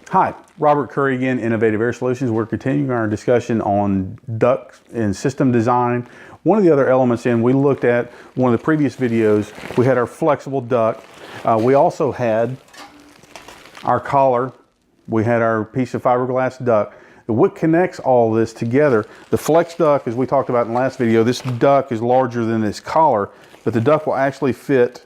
Hi, Robert Curry again, Innovative Air Solutions. We're continuing our discussion on duct and system design. One of the other elements we looked at one of the previous videos, we had our flexible duct. We also had our collar. We had our piece of fiberglass duct. What connects all this together, the flex duct, as we talked about in the last video, this duct is larger than this collar, but the duct will actually fit,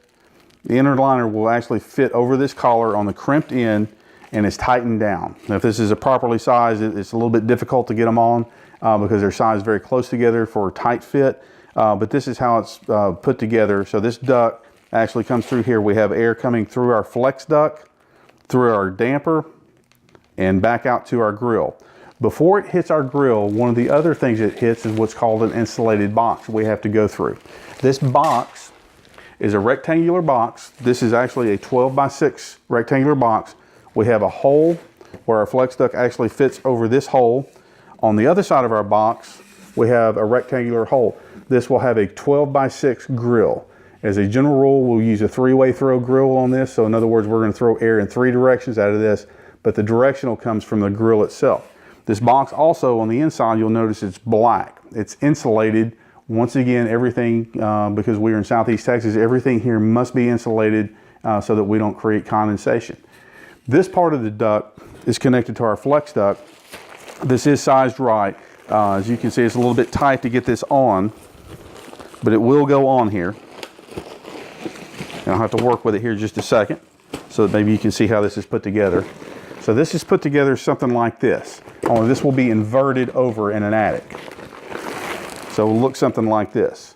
the inner liner will actually fit over this collar on the crimped end, and it's tightened down. Now, if this is a properly sized, it's a little bit difficult to get them on because they're sized very close together for a tight fit, but this is how it's put together. So this duct actually comes through here. We have air coming through our flex duct, through our damper, and back out to our grill. Before it hits our grill, one of the other things it hits is what's called an insulated box we have to go through. This box is a rectangular box. This is actually a 12x6 rectangular box. We have a hole where our flex duct actually fits over this hole. On the other side of our box, we have a rectangular hole. This will have a 12x6 grill. As a general rule, we'll use a 3-way throw grill on this. So in other words, we're going to throw air in 3 directions out of this, but the directional comes from the grill itself. This box also on the inside, you'll notice it's black. It's insulated. Once again, everything, because we're in Southeast Texas, everything here must be insulated so that we don't create condensation. This part of the duct is connected to our flex duct. This is sized right. As you can see, it's a little bit tight to get this on, but it will go on here. And I'll have to work with it here just a second so that maybe you can see how this is put together. So this is put together something like this, only this will be inverted over in an attic. So it'll look something like this.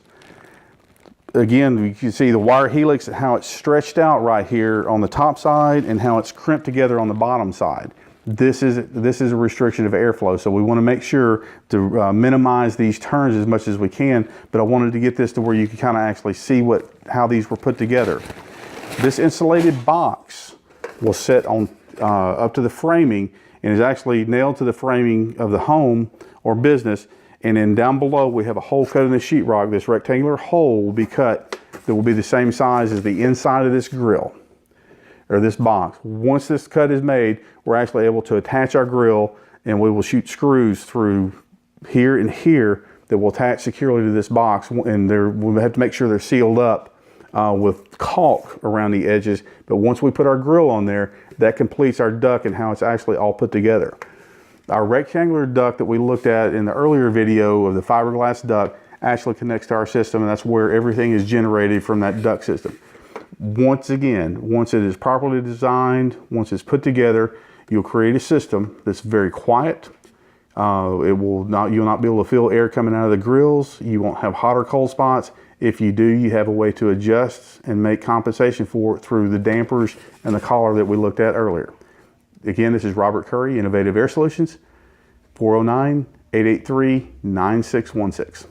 Again, you can see the wire helix, how it's stretched out right here on the top side and how it's crimped together on the bottom side. This is a restriction of airflow, so we want to make sure to minimize these turns as much as we can, but I wanted to get this to where you can kind of actually see how these were put together. This insulated box will set on up to the framing and is actually nailed to the framing of the home or business. And then down below, we have a hole cut in the sheetrock. This rectangular hole will be cut that will be the same size as the inside of this grill or this box. Once this cut is made, we're actually able to attach our grill, and we will shoot screws through here and here that will attach securely to this box. And we have to make sure they're sealed up with caulk around the edges. But once we put our grill on there, that completes our duct and how it's actually all put together. Our rectangular duct that we looked at in the earlier video of the fiberglass duct actually connects to our system, and that's where everything is generated from that duct system. Once again, once it is properly designed, once it's put together, you'll create a system that's very quiet. You'll not be able to feel air coming out of the grills. You won't have hot or cold spots. If you do, you have a way to adjust and make compensation for it through the dampers and the collar that we looked at earlier. Again, this is Robert Curry, Innovative Air Solutions, 409-883-9616.